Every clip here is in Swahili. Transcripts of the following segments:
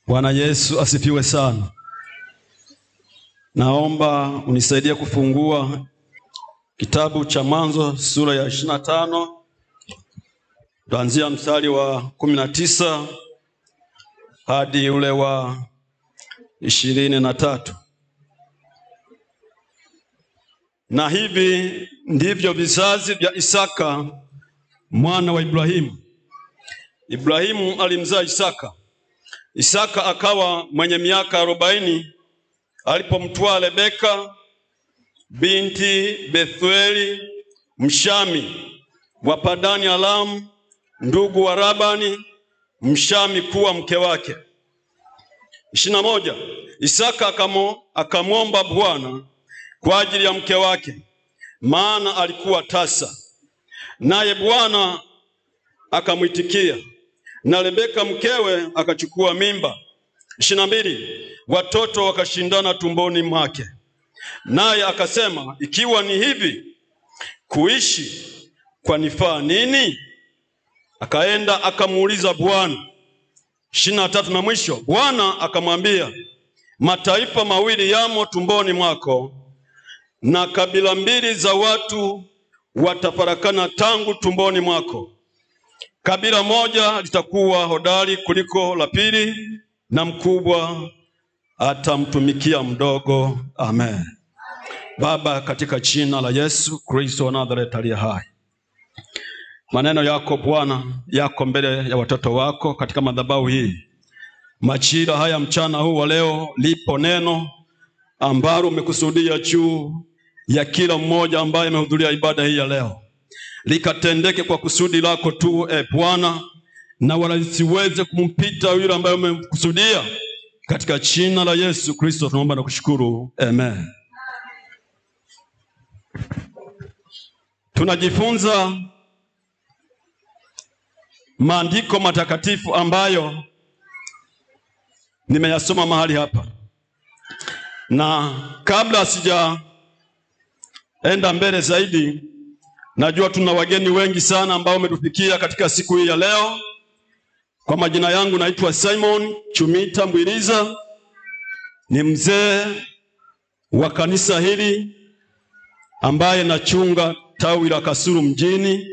Bwana Yesu asifiwe sana. Naomba unisaidie kufungua kitabu cha Mwanzo sura ya 25. Tuanzia mstari wa 19 hadi ule wa 23. Na hivi ndivyo vizazi vya Isaka mwana wa Ibrahimu. Ibrahimu alimzaa Isaka. Isaka akawa mwenye miaka 40 alipomtwaa Rebeka binti Bethueli Mshami wa Padani Aram, ndugu wa Labani Mshami, kuwa mke wake. 21. Isaka akamwomba Bwana kwa ajili ya mke wake, maana alikuwa tasa, naye Bwana akamwitikia, na Rebeka mkewe akachukua mimba. 22. Watoto wakashindana tumboni mwake, naye akasema, ikiwa ni hivi, kuishi kwanifaa nini? Akaenda akamuuliza Bwana. 23 na mwisho, Bwana akamwambia, mataifa mawili yamo tumboni mwako, na kabila mbili za watu watafarakana tangu tumboni mwako. Kabila moja litakuwa hodari kuliko la pili, na mkubwa atamtumikia mdogo. Amen. Baba, katika jina la Yesu Kristo wa Nazareti aliye hai, maneno yako Bwana yako mbele ya watoto wako katika madhabahu hii. Majira haya mchana huu wa leo lipo neno ambalo umekusudia juu ya kila mmoja ambaye amehudhuria ibada hii ya leo. Likatendeke kwa kusudi lako tu, Bwana, na wala lisiweze kumpita yule ambaye umemkusudia. Katika jina la Yesu Kristo tunaomba na kushukuru. Amen. Tunajifunza maandiko matakatifu ambayo nimeyasoma mahali hapa. Na kabla sijaenda mbele zaidi, najua tuna wageni wengi sana ambao wametufikia katika siku hii ya leo. Kwa majina yangu naitwa Simon Chumita Mbwiriza, ni mzee wa kanisa hili ambaye nachunga tawi la Kasulu mjini.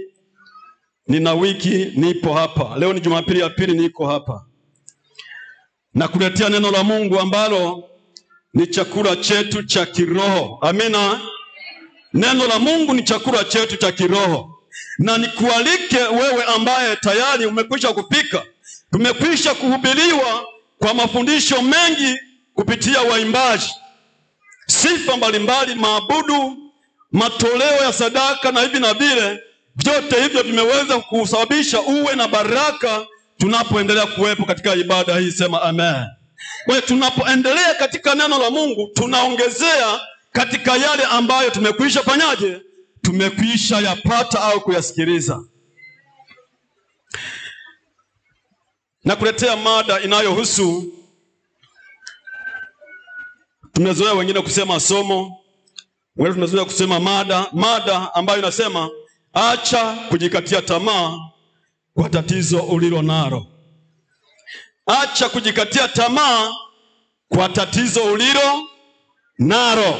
Nina wiki nipo hapa. Leo ni Jumapili ya pili niko hapa, na kuletea neno la Mungu ambalo ni chakula chetu cha kiroho. Amina. Neno la Mungu ni chakula chetu cha kiroho. Na nikualike wewe ambaye tayari umekwisha kupika. Tumekwisha kuhubiriwa kwa mafundisho mengi kupitia waimbaji, sifa mbalimbali, maabudu, matoleo ya sadaka na hivi na vile. Vyote hivyo vimeweza kusababisha uwe na baraka tunapoendelea kuwepo katika ibada hii. Sema amen. Kwa hiyo tunapoendelea katika neno la Mungu, tunaongezea katika yale ambayo tumekwisha fanyaje? Tumekwisha yapata au kuyasikiliza. Na kuletea mada inayohusu, tumezoea wengine kusema somo, wengine tumezoea kusema mada ambayo inasema acha kujikatia tamaa kwa tatizo ulilo nalo. Acha kujikatia tamaa kwa tatizo ulilo nalo.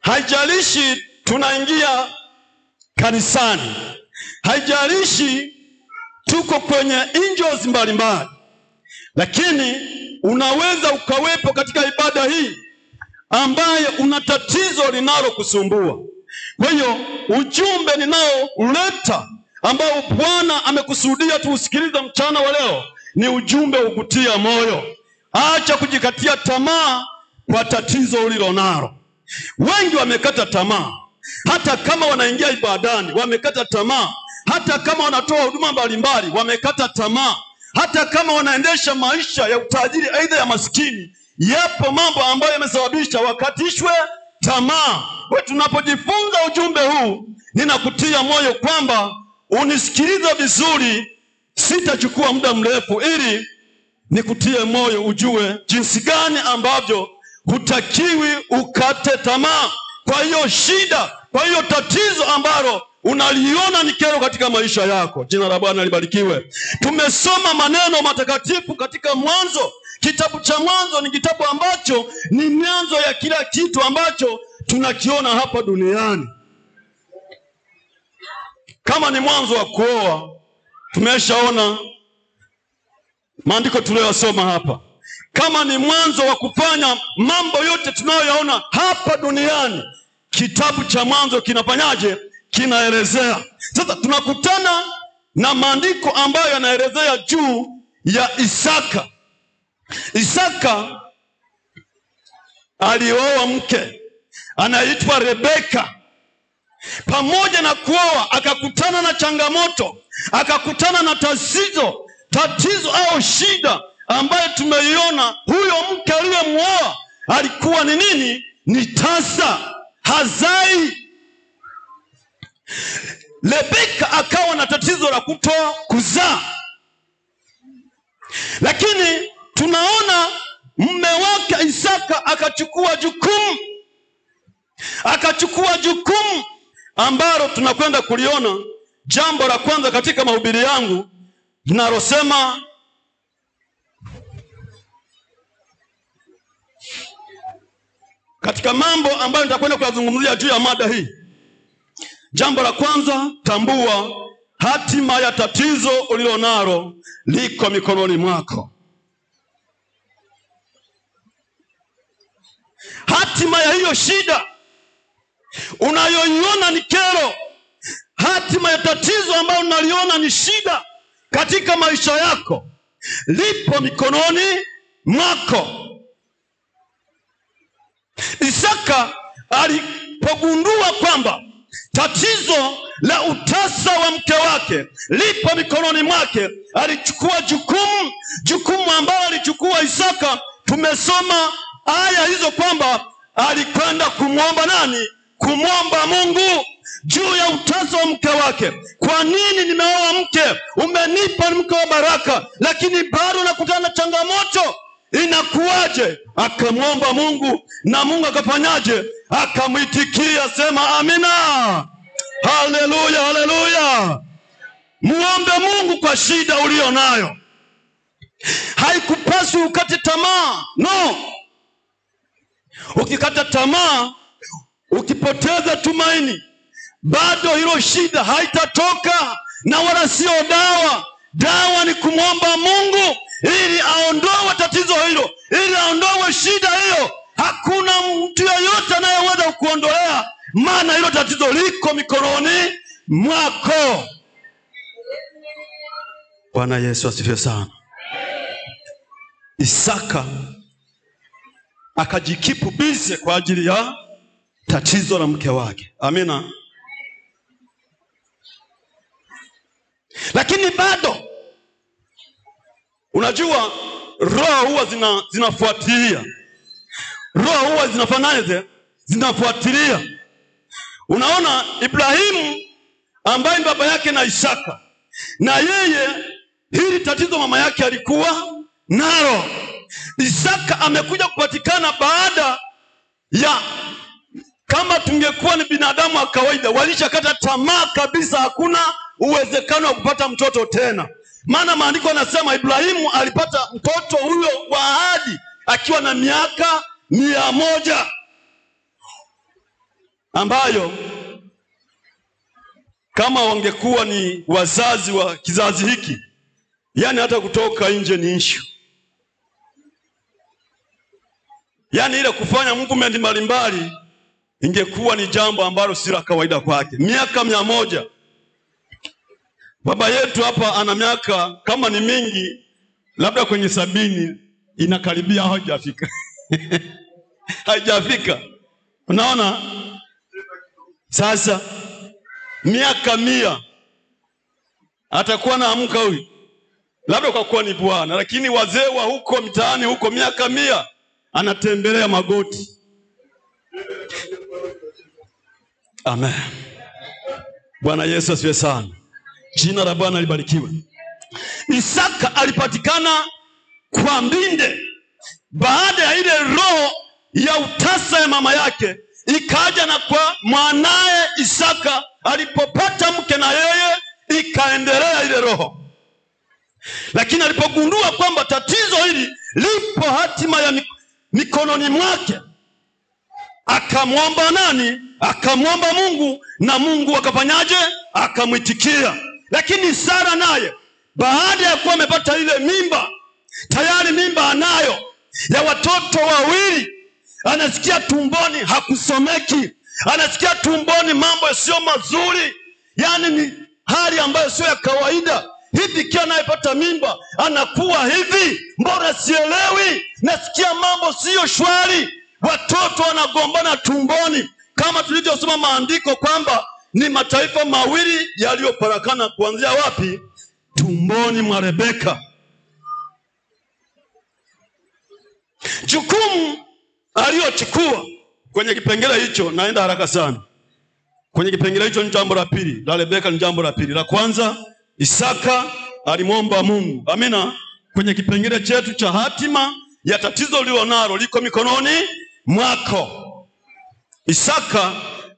Haijalishi tunaingia kanisani, haijalishi tuko kwenye angels mbalimbali, lakini unaweza ukawepo katika ibada hii ambaye una tatizo linalo kusumbua. Kwa hiyo ujumbe ninao uleta ambao Bwana amekusudia tuusikilize mchana wa leo ni ujumbe ukutia moyo. Acha kujikatia tamaa kwa tatizo ulilo nalo. Wengi wamekata tamaa, hata kama wanaingia ibadani wamekata tamaa, hata kama wanatoa huduma mbalimbali wamekata tamaa, hata kama wanaendesha maisha ya utajiri aidha ya maskini. Yapo mambo ambayo yamesababisha wakatishwe tamaa. Kwa tunapojifunza ujumbe huu, ninakutia moyo kwamba unisikiliza vizuri. Sitachukua muda mrefu ili nikutie moyo ujue jinsi gani ambavyo hutakiwi ukate tamaa. Kwa hiyo shida, kwa hiyo tatizo ambalo unaliona ni kero katika maisha yako. Jina la Bwana libarikiwe. Tumesoma maneno matakatifu katika Mwanzo. Kitabu cha Mwanzo ni kitabu ambacho ni mwanzo ya kila kitu ambacho tunakiona hapa duniani. Kama ni mwanzo wa kuoa, tumeshaona maandiko tuliyosoma hapa. Kama ni mwanzo wa kufanya mambo yote tunayoyaona hapa duniani, kitabu cha Mwanzo kinafanyaje? Kinaelezea. Sasa tunakutana na maandiko ambayo yanaelezea juu ya Isaka. Isaka alioa mke anaitwa Rebeka. Pamoja na kuoa akakutana na changamoto, akakutana na tatizo au shida ambayo tumeiona. Huyo mke aliyemuoa alikuwa ni nini? Ni tasa, hazai. Rebeka akawa na tatizo la kutoa kuzaa. Lakini tunaona mume wake Isaka akachukua jukumu ambalo tunakwenda kuliona. Jambo la kwanza katika mahubiri yangu ninalosema, katika mambo ambayo nitakwenda kuyazungumzia juu ya mada hii, jambo la kwanza, tambua hatima ya tatizo ulilonalo liko mikononi mwako. Hatima ya hiyo shida unayoiona ni kero, hatima ya tatizo ambalo unaliona ni shida katika maisha yako, lipo mikononi mwako. Isaka alipogundua kwamba tatizo la utasa wa mke wake lipo mikononi mwake, alichukua jukumu ambalo alichukua Isaka. Tumesoma aya hizo kwamba alikwenda kumwomba nani? Kumwomba Mungu juu ya utasa wa mke wake. Kwa nini nimeoa mke? Umenipa mke wa baraka, lakini bado nakutana na changamoto. Inakuwaje? Akamwomba Mungu na Mungu akafanyaje? Akamwitikia. Sema amina. Haleluya, haleluya. Muombe Mungu kwa shida ulio nayo. Haikupaswi ukate tamaa. No. Ukikata tamaa, ukipoteza tumaini, bado hilo shida haitatoka, na wala sio dawa. Dawa ni kumwomba Mungu ili aondoe tatizo hilo, ili aondoe shida hiyo. Hakuna mtu yeyote anayeweza kukuondolea, maana hilo tatizo liko mikononi mwako. Bwana Yesu asifiwe sana. Isaka akajikipu bize kwa ajili ya tatizo la mke wake. Amina. Lakini bado unajua, roho huwa zinafuatilia. Roho huwa zinafanyaje? Zinafuatilia. Unaona, Ibrahimu ambaye ni baba yake na Isaka, na yeye hili tatizo mama yake alikuwa nalo. Isaka amekuja kupatikana baada ya, kama tungekuwa ni binadamu wa kawaida, walishakata tamaa kabisa, hakuna uwezekano wa kupata mtoto tena. Maana maandiko yanasema Ibrahimu alipata mtoto huyo wa ahadi akiwa na miaka 100, ambayo kama wangekuwa ni wazazi wa kizazi hiki, yani hata kutoka nje ni issue. Yani ile kufanya movement mbalimbali ingekuwa ni jambo ambalo si la kawaida kwake. Miaka 100. Baba yetu hapa ana miaka kama ni mingi, labda kwenye 70, inakaribia hajafika. Hajafika. Unaona? Sasa miaka 100 atakuwa naamka huyu, labda kwa kuwa ni bwana, lakini wazee wa huko mitaani huko miaka 100 anatembelea magoti. Amen. Bwana Yesu asifiwe sana. Jina la Bwana libarikiwe. Isaka alipatikana kwa mbinde baada ya ile roho ya utasa ya mama yake ikaja na kwa mwanae Isaka alipopata mke na yeye ikaendelea ile roho. Lakini alipogundua kwamba tatizo hili lipo hatima ya mikononi mwake, akamwomba nani? Akamwomba Mungu, na Mungu akafanyaje? Akamwitikia. Lakini Sara naye baada ya kuwa amepata ile mimba, tayari mimba anayo ya watoto wawili, anasikia tumboni hakusomeki, anasikia tumboni mambo sio mazuri, yani ni hali ambayo sio ya kawaida. Hivi kia anayepata mimba anakuwa hivi? Mbona sielewi? Nasikia mambo sio shwari, watoto wanagombana tumboni, kama tulivyosoma maandiko kwamba ni mataifa mawili yaliyoparakana. Kuanzia wapi? Tumboni mwa Rebeka. Jukumu aliyochukua kwenye kipengele hicho, naenda haraka sana. Kwenye kipengele hicho ni jambo la pili, la Rebeka ni jambo la pili. La kwanza, Isaka alimwomba Mungu. Amina. Kwenye kipengele chetu cha hatima ya tatizo ulilonalo liko mikononi mwako. Isaka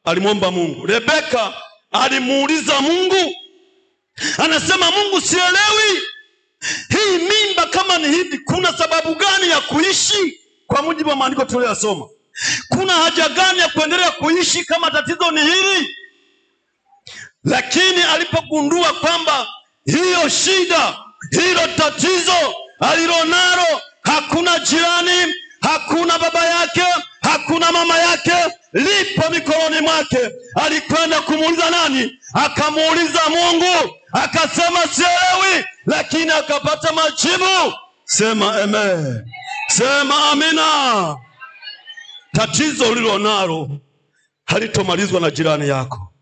alimwomba Mungu. Rebeka alimuuliza Mungu. Anasema, Mungu, sielewi hii mimba kama ni hivi, kuna sababu gani ya kuishi? Kwa mujibu wa maandiko tuliyosoma, kuna haja gani ya kuendelea kuishi kama tatizo ni hili? Lakini alipogundua kwamba hiyo shida, hilo tatizo alilonalo, hakuna jirani, hakuna baba yake, hakuna mama yake, lipo mikononi mwake, alikwenda kumuuliza nani? Akamuuliza Mungu. Akasema, sielewi, lakini akapata majibu. Sema amen. Sema amina. Tatizo ulilonalo halitomalizwa na jirani yako.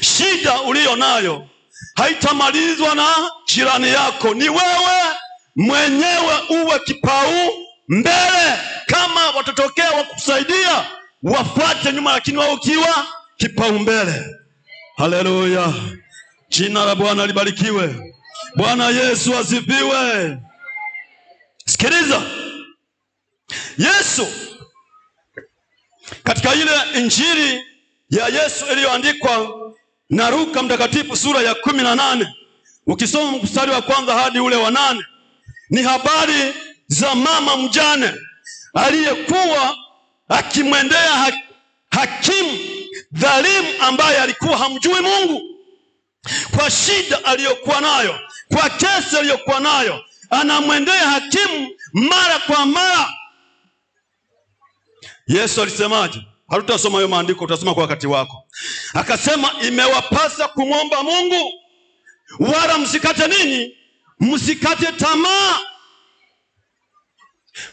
Shida ulionayo haitamalizwa na jirani yako. Ni wewe mwenyewe uwe kipau mbele. Kama watatokea wakusaidia, wafuate nyuma, lakini wao ukiwa kipau mbele. Haleluya. Jina la Bwana libarikiwe. Bwana Yesu asifiwe. Sikiliza. Yesu katika ile injili ya Yesu iliyoandikwa na Luka mtakatifu sura ya 18, ukisoma mstari wa kwanza hadi ule wa 8, ni habari za mama mjane aliyekuwa akimwendea hakimu dhalimu ambaye alikuwa hamjui Mungu. Kwa shida aliyokuwa nayo, kwa kesi aliyokuwa nayo, anamwendea hakimu mara kwa mara. Yesu alisemaje? Hatutasoma hayo maandiko, utasoma kwa wakati wako. Akasema, imewapasa kumwomba Mungu, wala msikate nini? Msikate tamaa.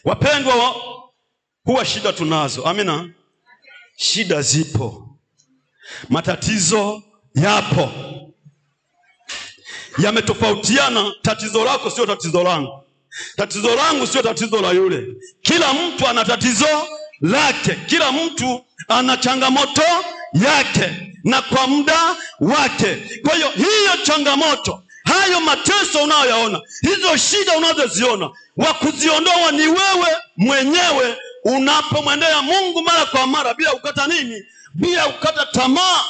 Wapendwa, huwa shida tunazo. Amina. Shida zipo, matatizo yapo, yametofautiana. Tatizo lako sio tatizo langu, tatizo langu sio tatizo la yule. Kila mtu ana tatizo lake, kila mtu ana changamoto yake na kwa muda wake. Kwa hiyo changamoto, hayo mateso unayoyaona, hizo shida unazoziona, wa kuziondoa ni wewe mwenyewe unapomwendea Mungu mara kwa mara, bila ukata nini? Bila ukata tamaa.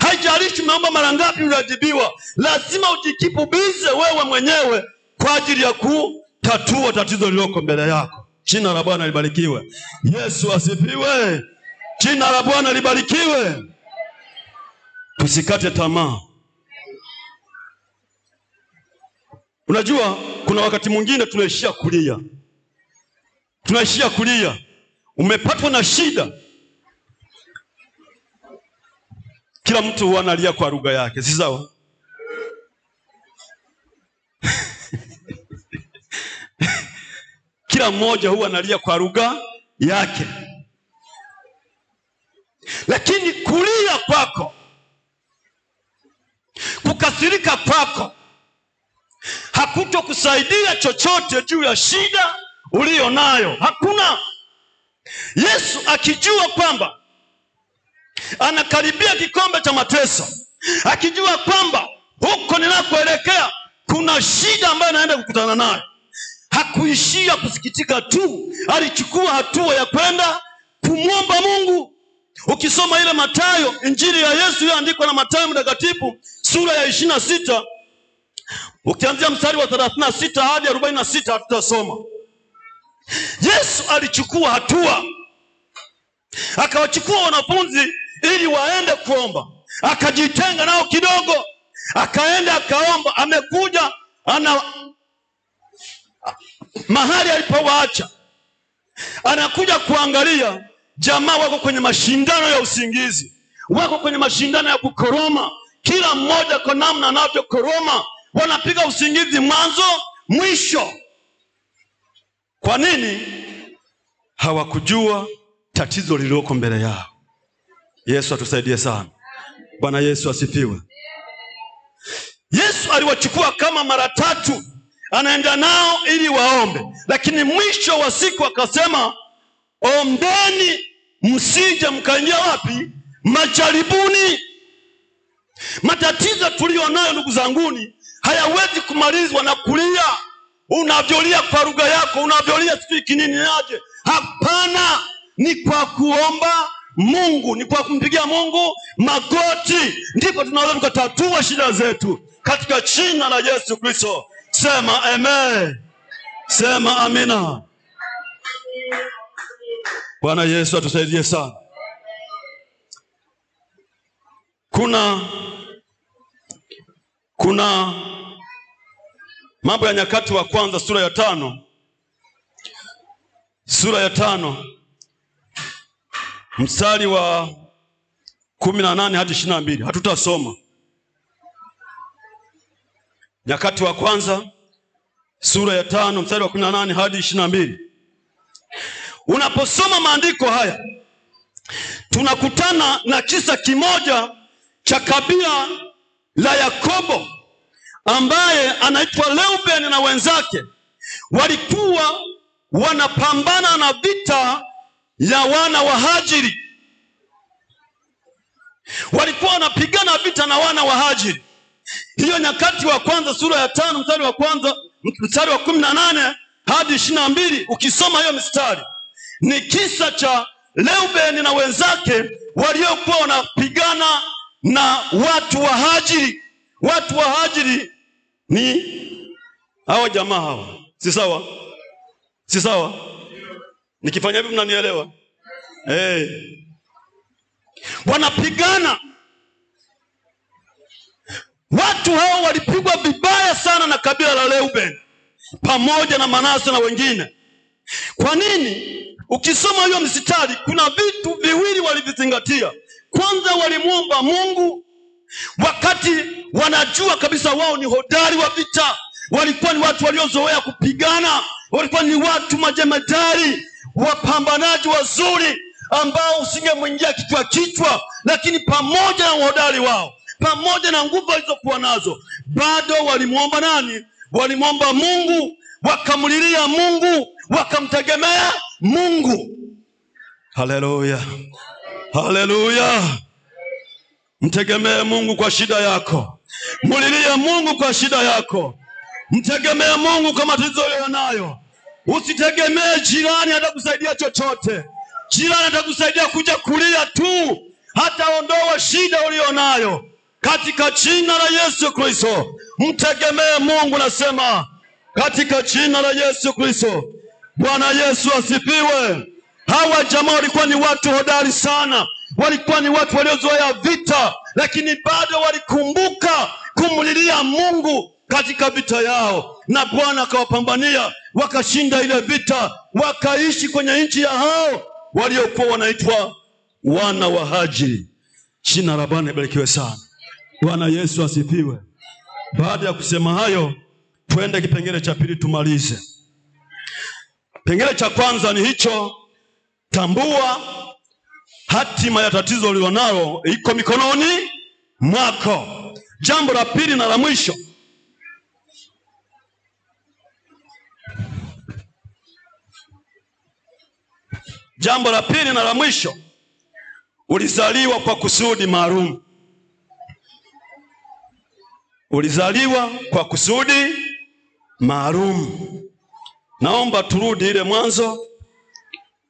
Haijalishi umeomba mara ngapi unajibiwa, lazima ujikipubize wewe mwenyewe kwa ajili ya kutatua tatizo lililoko mbele yako. Jina la Bwana libarikiwe. Yesu asifiwe. Jina la Bwana libarikiwe. Tusikate tamaa. Unajua, kuna wakati mwingine tunaishia kulia. Tunaishia kulia. Umepatwa na shida, kila mtu huwa analia kwa lugha yake, si sawa? Kila mmoja huwa analia kwa lugha yake. Lakini kulia kwako, kukasirika kwako, hakutokusaidia chochote juu ya shida ulio nayo. Hakuna. Yesu akijua kwamba anakaribia kikombe cha mateso, akijua kwamba huko ninakoelekea kuna shida ambayo naenda kukutana nayo, hakuishia kusikitika tu, alichukua hatua ya kwenda kumwomba Mungu. Ukisoma ile Mathayo, injili ya Yesu iliyoandikwa na Mathayo mtakatifu sura ya 26, ukianzia mstari wa 36 hadi 46 tutasoma. Yesu alichukua hatua, akawachukua wanafunzi ili waende kuomba, akajitenga nao kidogo, akaenda akaomba. Amekuja ana mahali alipowaacha, anakuja kuangalia jamaa wako kwenye mashindano ya usingizi, wako kwenye mashindano ya kukoroma, kila mmoja kwa namna anavyokoroma, wanapiga usingizi mwanzo mwisho. Kwa nini? Hawakujua tatizo lililoko mbele yao. Yesu atusaidie sana. Bwana Yesu asifiwe. Yesu aliwachukua kama mara 3, anaenda nao ili waombe, lakini mwisho wa siku akasema, ombeni msije mkaingia wapi? Majaribuni. Matatizo tulionayo ndugu zanguni hayawezi kumalizwa na kulia. Unavyolia kwa lugha yako, unavyolia sifiki nini aje. Hapana, ni kwa kuomba Mungu, ni kwa kumpigia Mungu magoti, ndipo tunaweza tukatatua shida zetu katika jina la Yesu Kristo. Sema amen. Sema amina. Bwana Yesu atusaidie sana. Kuna Mambo ya Nyakati wa Kwanza sura ya 5. Sura ya 5 mstari wa 18 hadi 22. Hatutasoma. Nyakati wa Kwanza sura ya 5 mstari wa 18 hadi 22. Unaposoma maandiko haya, tunakutana na kisa kimoja cha kabila la Yakobo ambaye anaitwa Reuben na wenzake. Walikuwa wanapambana na vita ya wana wa Hajiri. Walikuwa wanapigana vita na wana wa Hajiri. Hiyo Nyakati wa Kwanza sura ya 5 mstari wa 18 hadi 22. Ukisoma hiyo mstari, ni kisa cha Reuben na wenzake waliokuwa wanapigana na watu wa Hajiri. Watu wa Hajiri ni hao jamaa hawa. Si sawa? Si sawa? Nikifanya hivi mnanielewa? Wanapigana. Watu hao walipigwa vibaya sana na kabila la Reuben pamoja na Manase na wengine. Kwa nini? Ukisoma hiyo mstari, kuna vitu viwili walivizingatia. Kwanza, walimuomba Mungu wakati wanajua kabisa wao ni hodari wa vita. Walikuwa ni watu waliozoea kupigana, walikuwa ni watu majemadari, wapambanaji wazuri ambao usingemwingia kichwa. Lakini pamoja na uhodari wao, pamoja na nguvu walizokuwa nazo, bado walimuomba nani? Walimuomba Mungu, wakamlilia Mungu, wakamtegemea Mungu. Haleluya. Haleluya. Mtegemee Mungu kwa shida yako. Mulilie Mungu kwa shida yako. Mtegemee Mungu kwa matatizo unayo. Usitegemee jirani atakusaidia chochote. Jirani atakusaidia kuja kulia tu, hata ondoa shida ulionayo. Katika jina la Yesu Kristo, mtegemee Mungu. Nasema katika jina la Yesu Kristo. Bwana Yesu asifiwe. Hawa jamaa walikuwa ni watu hodari sana. Walikuwa ni watu waliozoea vita, lakini bado walikumbuka kumlilia Mungu katika vita yao, na Bwana akawapambania, wakashinda ile vita, wakaishi kwenye nchi ya hao waliokuwa wanaitwa wana wa Hajiri. Jina la Bwana libarikiwe sana. Bwana Yesu asifiwe. Baada ya kusema hayo, twende kipengele cha pili tumalize. Kipengele cha kwanza ni hicho: tambua hatima ya tatizo ulilonalo iko mikononi mwako. Jambo la pili na la mwisho, ulizaliwa kwa kusudi maalum. Ulizaliwa kwa kusudi maalum. Naomba turudi ile Mwanzo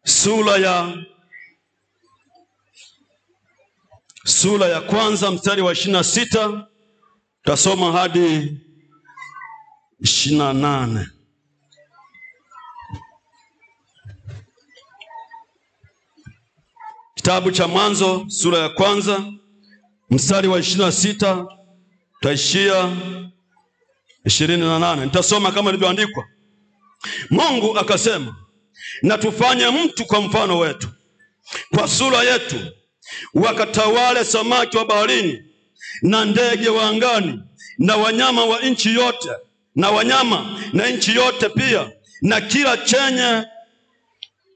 sura ya sura ya kwanza mstari wa 26 tutasoma hadi 28. Kitabu cha Mwanzo sura ya kwanza mstari wa 26 tutaishia 28. Nitasoma kama ilivyoandikwa. Mungu akasema, na tufanye mtu kwa mfano wetu, kwa sura yetu, wakatawale samaki wa baharini na ndege wa angani na wanyama wa nchi yote na wanyama na nchi yote pia na kila chenye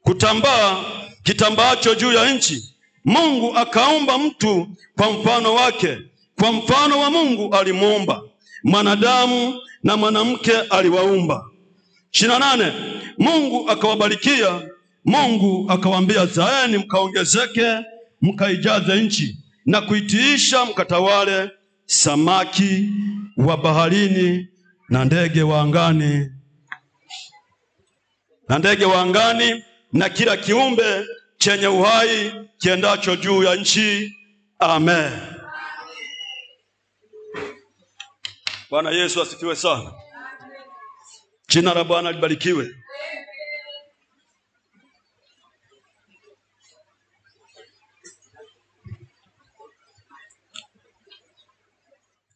kutambaa kitambaacho juu ya nchi. Mungu akaumba mtu kwa mfano wake, kwa mfano wa Mungu alimuumba, mwanadamu na mwanamke aliwaumba. 28. Mungu akawabarikia, Mungu akawaambia, zaeni mkaongezeke, mkaijaze nchi na kuitiisha, mkatawale samaki wa baharini na ndege wa angani na kila kiumbe chenye uhai kiendacho juu ya nchi. Amen. Bwana Yesu asifiwe sana. Jina la Bwana libarikiwe.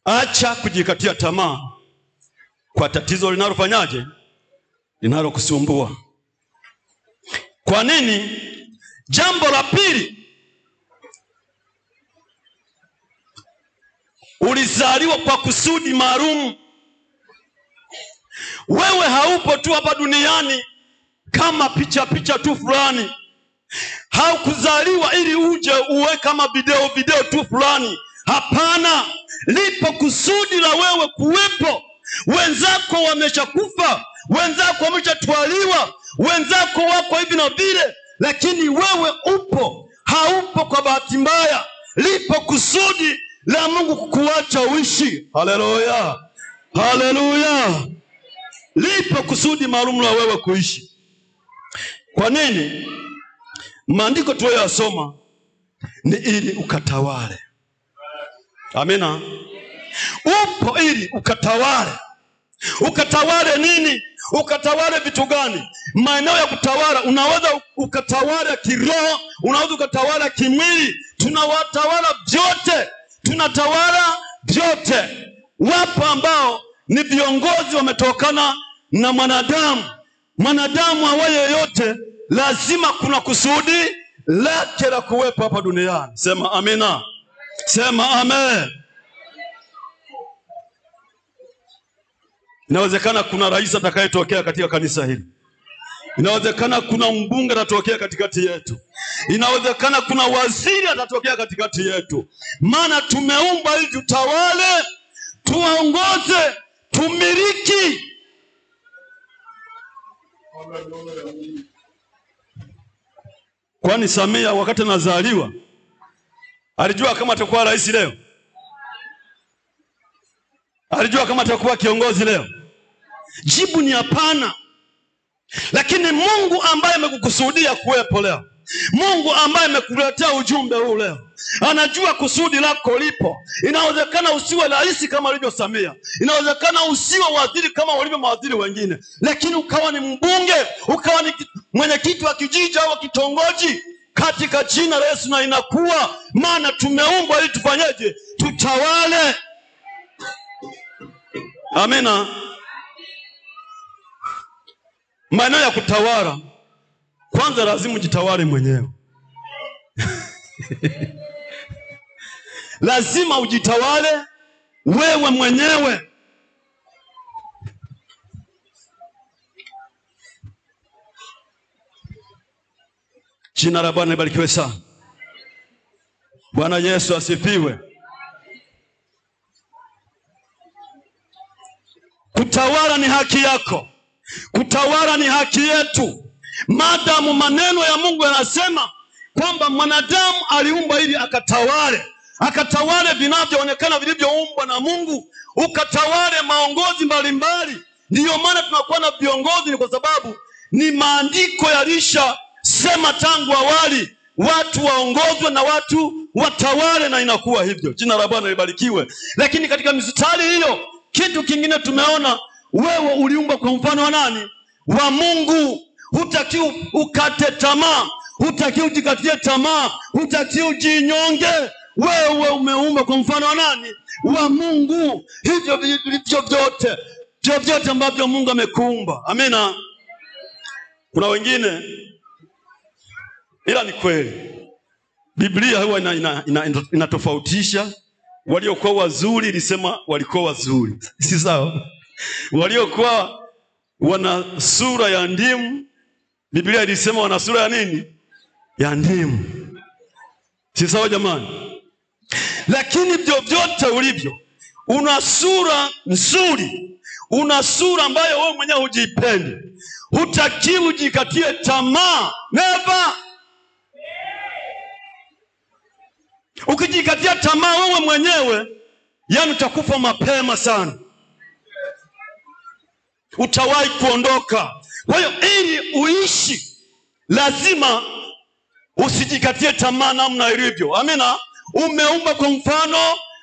Acha kujikatia tamaa kwa tatizo linalofanyaje? Linalokusumbua. Kwa nini? Jambo la pili, ulizaliwa kwa kusudi maalum. Wewe haupo tu hapa duniani kama picha tu fulani. Haukuzaliwa ili uje uwe kama video tu fulani. Hapana, lipo kusudi la wewe kuwepo. Wenzako wameshakufa, wenzako wameshatwaliwa, wenzako wako hivi na vile, lakini wewe upo. Haupo kwa bahati mbaya. Lipo kusudi la Mungu kukuacha uishi. Haleluya, haleluya. Lipo kusudi maalum la wewe kuishi. Kwa nini? Maandiko tuyoyasoma ni ili ukatawale. Amina. Upo ili ukatawale. Ukatawale nini? Ukatawale vitu gani? Maeneo ya kutawala, unaweza ukatawala kiroho, unaweza ukatawala kimwili. Tunawatawala vyote, tunatawala vyote. Wapo ambao ni viongozi wametokana na mwanadamu. Mwanadamu awaye yote lazima kuna kusudi lake la kuwepo hapa duniani. Sema amina. Sema amen. Inawezekana kuna rais atakayetokea katika kanisa hili. Inawezekana kuna mbunge atatokea katikati yetu. Inawezekana kuna waziri atatokea katikati yetu. Maana tumeumbwa ili tutawale, tuongoze, tumiliki. Kwani Samia wakati anazaliwa alijua kama atakuwa rais leo? Alijua kama atakuwa kiongozi leo? Jibu ni hapana. Lakini Mungu ambaye amekukusudia kuwepo leo, Mungu ambaye amekuletea ujumbe huu leo, anajua kusudi lako lipo. Inawezekana usiwe rais kama alivyo Samia, inawezekana usiwe waziri kama walivyo mawaziri wengine, lakini ukawa ni mbunge, ukawa ni mwenyekiti wa kijiji au kitongoji, katika jina la Yesu na inakuwa. Maana tumeumbwa ili tufanyeje? Tutawale. Amina. Maana ya kutawala, kwanza lazima ujitawale mwenyewe. Lazima ujitawale wewe mwenyewe. Jina la Bwana libarikiwe sana. Bwana Yesu asifiwe. Kutawala ni haki yako. Kutawala ni haki yetu. Madamu maneno ya Mungu yanasema kwamba mwanadamu aliumbwa ili akatawale. Akatawale vinavyoonekana vilivyoumbwa na Mungu. Ukatawale maongozi mbalimbali. Ndiyo maana tunakuwa na viongozi, ni kwa sababu ni maandiko yalisha sema tangu awali watu waongozwe na watu watawale, na inakuwa hivyo. Jina la Bwana libarikiwe. Lakini katika mistari hiyo, kitu kingine tumeona, wewe uliumbwa kwa mfano wa nani? Wa Mungu. Hutaki ukate tamaa, hutaki ujikatie tamaa, hutaki ujinyonge. Wewe umeumbwa kwa mfano wa nani? Wa Mungu. Hivyo vilivyo vyote ambavyo Mungu amekuumba. Amina. Kuna wengine, ila ni kweli Biblia huwa inatofautisha. Waliokuwa wazuri ilisema walikuwa wazuri, si sawa? Waliokuwa wana sura ya ndimu, Biblia ilisema wana sura ya nini? Ya ndimu. Si sawa jamani? Lakini vyovyote ulivyo, una sura nzuri, una sura ambayo wewe mwenyewe hujipendi. Hutaki ujikatie tamaa. Never. Ukijikatia tamaa wewe mwenyewe, yani utakufa mapema sana. Utawahi kuondoka. Kwa hiyo ili uishi, lazima usijikatie tamaa namna ilivyo. Amina. Umeumba kwa mfano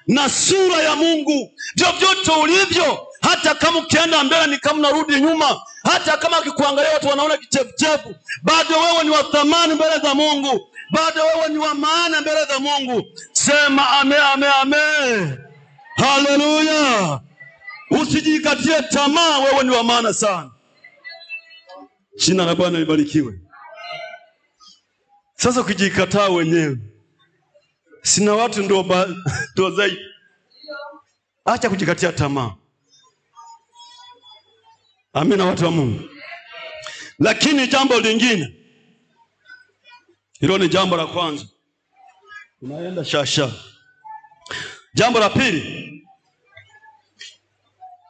na sura ya Mungu. Vyovyote ulivyo, hata kama ukienda mbele ni kama unarudi nyuma, hata kama ukikuangalia watu wanaona kichefuchefu, bado wewe ni wa thamani mbele za Mungu. Bado wewe ni wa maana mbele za Mungu. Sema amen, amen, amen. Haleluya. Usijikatie tamaa, wewe ni wa maana sana. Jina la Bwana libarikiwe. Sasa ukijikataa wenyewe, sina watu ndio zaidi. Acha kujikatia tamaa. Amina watu wa Mungu. Lakini jambo lingine, hilo ni jambo la kwanza. Tunaenda shasha. Jambo la pili,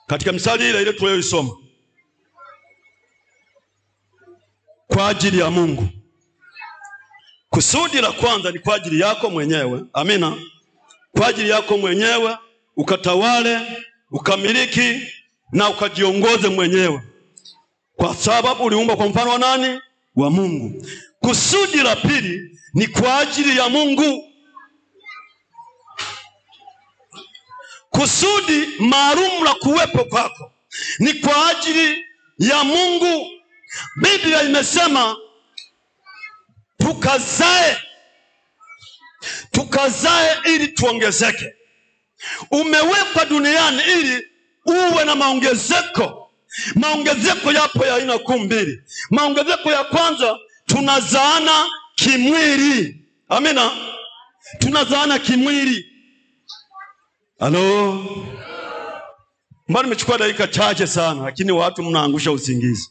katika mstari ile tuliyoisoma, kwa ajili ya Mungu. Kusudi la kwanza ni kwa ajili yako mwenyewe. Amina. Kwa ajili yako mwenyewe, ukatawale, ukamiliki na ukajiongoze mwenyewe, kwa sababu uliumbwa kwa mfano wa nani? Wa Mungu. Kusudi la pili ni kwa ajili ya Mungu. Kusudi maalum la kuwepo kwako ni kwa ajili ya Mungu. Biblia imesema tukazae ili tuongezeke. Umewekwa duniani ili uwe na maongezeko. Maongezeko yapo ya aina kuu mbili. Maongezeko ya kwanza, tunazaana kimwili. Amina. Tunazaana kimwili. Halo. Mbona nimechukua dakika chache sana, lakini watu mnaangusha usingizi.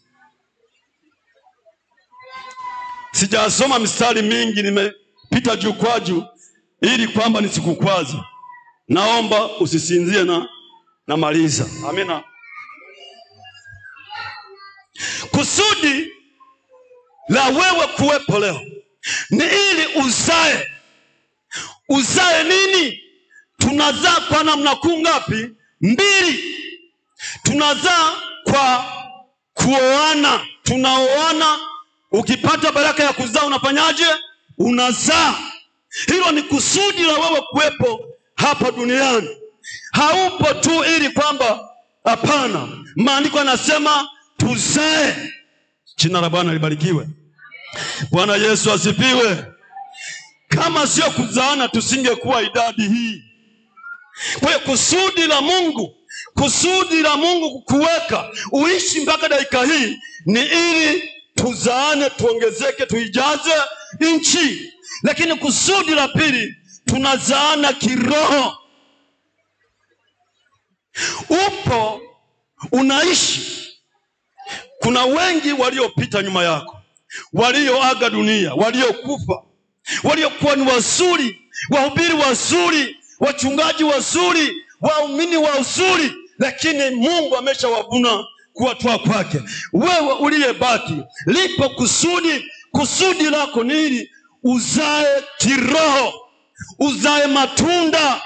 Sijasoma mistari mingi, nimepita juu kwa juu ili kwamba nisikukwaze. Naomba usisinzie na maliza. Amina. Kusudi la wewe kuwepo leo ni ili uzae. Uzae nini? Tunazaa kwa namna kuu ngapi? Mbili. Tunazaa kwa kuoana. Tunaoana. Ukipata baraka ya kuzaa unafanyaje? Unazaa. Hilo ni kusudi la wewe kuwepo hapa duniani. Haupo tu ili kwamba, hapana. Maandiko yanasema tuzae. Jina la Bwana libarikiwe. Bwana Yesu asifiwe. Kama sio kuzaana tusingekuwa idadi hii. Kwa hiyo kusudi la Mungu kukuweka uishi mpaka dakika hii ni ili tuzaane, tuongezeke, tuijaze nchi. Lakini kusudi la pili, tunazaana kiroho. Upo unaishi. Kuna wengi waliopita nyuma yako, walioaga dunia, waliokufa, waliokuwa ni wazuri, wahubiri wazuri, wachungaji wazuri, waumini wazuri, lakini Mungu ameshawavuna kuwatoa kwake. Wewe uliyebaki, lipo kusudi. Kusudi lako ni ili uzae kiroho, uzae matunda.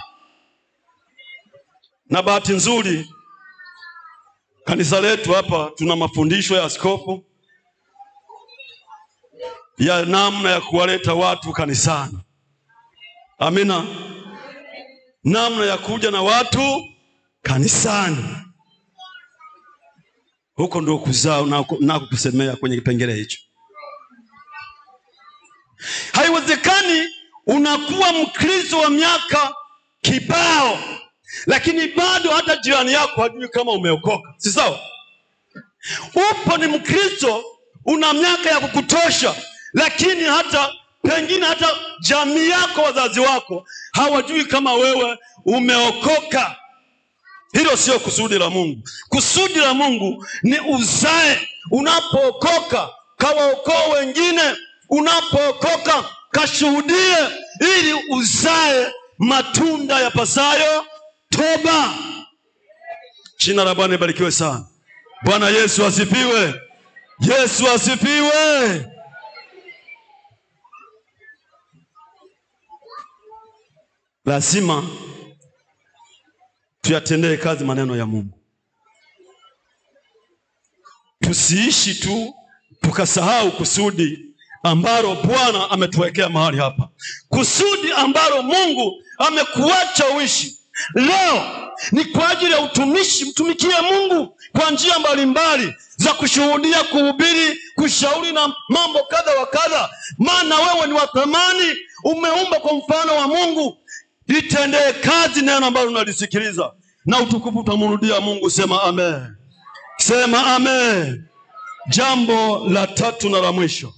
Na bahati nzuri, kanisa letu hapa tuna mafundisho ya askofu ya namna ya kuwaleta watu kanisani. Amina. Namna ya kuja na watu kanisani. Huko ndio kuzaa na kukusemea kwenye kipengele hicho. Haiwezekani unakuwa Mkristo wa miaka kibao, lakini bado hata jirani yako hajui kama umeokoka. Si sawa? Upo ni Mkristo, una miaka ya kukutosha, lakini pengine hata jamii yako, wazazi wako hawajui kama wewe umeokoka. Hilo sio kusudi la Mungu. Kusudi la Mungu ni uzae. Unapookoka kawaokoe wengine, unapookoka kashuhudie, ili uzae matunda yapasayo toba. Jina la Bwana libarikiwe sana. Bwana Yesu asifiwe. Yesu asifiwe. Lazima tuyatendee kazi maneno ya Mungu. Tusiishi tu tukasahau kusudi ambalo Bwana ametuwekea mahali hapa. Kusudi ambalo Mungu amekuacha uishi leo ni kwa ajili ya utumishi. Mtumikie Mungu kwa njia mbalimbali za kushuhudia, kuhubiri, kushauri na mambo kadha wa kadha. Maana wewe ni wa thamani, umeumba kwa mfano wa Mungu. Litendee kazi neno ambalo unalisikiliza, na utukufu utamrudia Mungu. Sema amen. Sema amen. Jambo la tatu na la mwisho.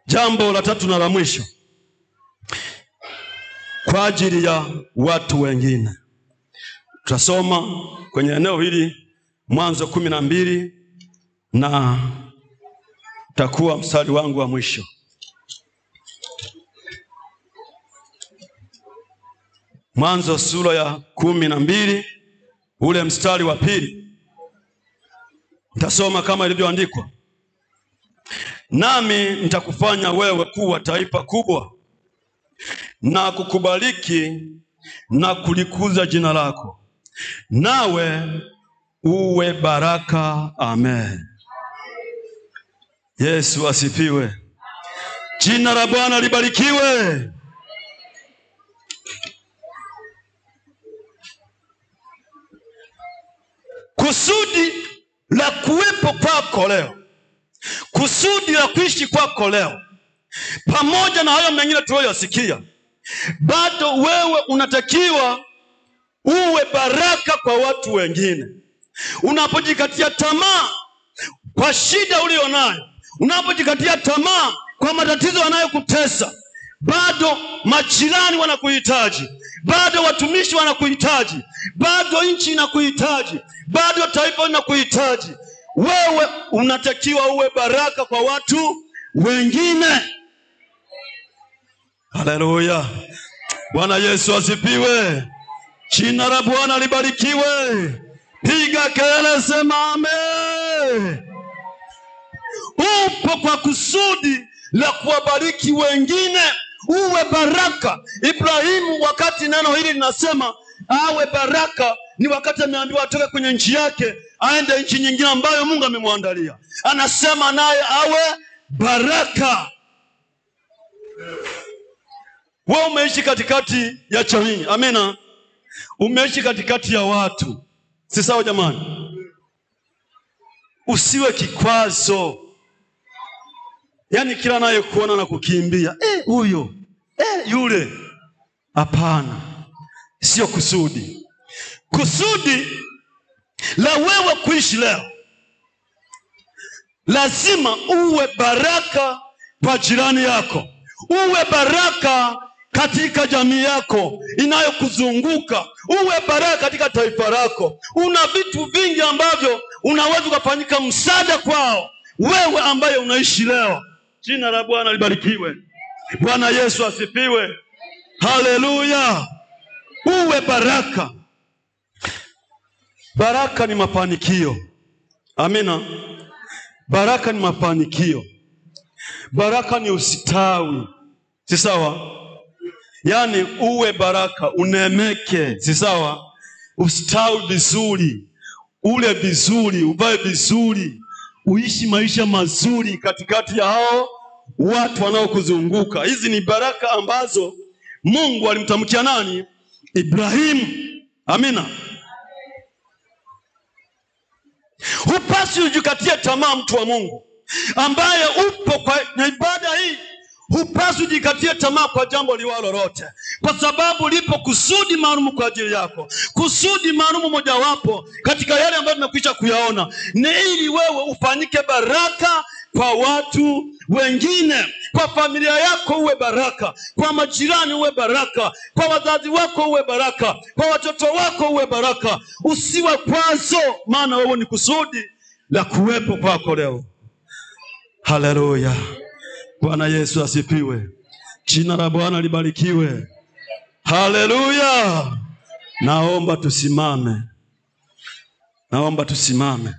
Jambo la tatu na la mwisho kwa ajili ya watu wengine. Tutasoma kwenye eneo hili Mwanzo 12 na takuwa mstari wangu wa mwisho. Mwanzo sura ya 12 ule mstari wa 2. Nitasoma kama ilivyoandikwa. Nami nitakufanya wewe kuwa taifa kubwa, na kukubariki na kulikuza jina lako, nawe uwe baraka. Amen. Yesu asifiwe. Jina la Bwana libarikiwe. Kusudi la kuwepo kwako leo, kusudi la kuishi kwako leo, pamoja na hayo mengine tuliyoyasikia, bado wewe unatakiwa uwe baraka kwa watu wengine. Unapojikatia tamaa kwa shida ulionayo, unapojikatia tamaa kwa matatizo yanayokutesa, bado majirani wanakuhitaji, bado watumishi wanakuhitaji, bado nchi inakuhitaji, bado taifa linakuhitaji. Wewe unatakiwa uwe baraka kwa watu wengine. Haleluya. Bwana Yesu asifiwe. Jina la Bwana libarikiwe. Piga kelele, sema amen. Upo kwa kusudi la kuwabariki wengine, uwe baraka. Ibrahimu, wakati neno hili linasema awe baraka, ni wakati ameambiwa atoke kwenye nchi yake aende nchi nyingine ambayo Mungu amemwandalia. Anasema naye awe baraka. Wewe umeishi katikati ya jamii. Amina. Umeishi katikati ya watu. Si sawa jamani? Usiwe kikwazo. Yaani kila naye kuona na kukimbia. Huyo. Yule. Hapana. Sio kusudi. Kusudi la wewe kuishi leo, lazima uwe baraka kwa jirani yako, uwe baraka katika jamii yako inayokuzunguka, uwe baraka katika taifa lako. Una vitu vingi ambavyo unaweza kufanyika msaada kwao, wewe ambaye unaishi leo. Jina la Bwana libarikiwe. Bwana Yesu asifiwe. Haleluya. Uwe baraka. Baraka ni mafanikio. Amina. Baraka ni mafanikio. Baraka ni usitawi. Si sawa? Yaani uwe baraka, unemeke. Si sawa? Usitawi vizuri, ule vizuri, uvae vizuri, uishi maisha mazuri katikati ya hao watu wanaokuzunguka. Hizi ni baraka ambazo Mungu alimtamkia nani? Ibrahimu. Amina. Hupaswi ujikatie tamaa, mtu wa Mungu ambaye upo kwa ibada hii. Hupaswi ujikatie tamaa kwa jambo liwalo lolote, kwa sababu lipo kusudi maalum kwa ajili yako. Kusudi maalum mojawapo katika yale ambayo tumekwisha kuyaona ni ili wewe ufanyike baraka kwa watu wengine. Kwa familia yako uwe baraka, kwa majirani uwe baraka, kwa wazazi wako uwe baraka, kwa watoto wako uwe baraka. Usiwe kwazo, maana wewe ni kusudi la kuwepo kwako leo. Haleluya. Bwana Yesu asifiwe. Jina la Bwana libarikiwe. Haleluya. Naomba tusimame.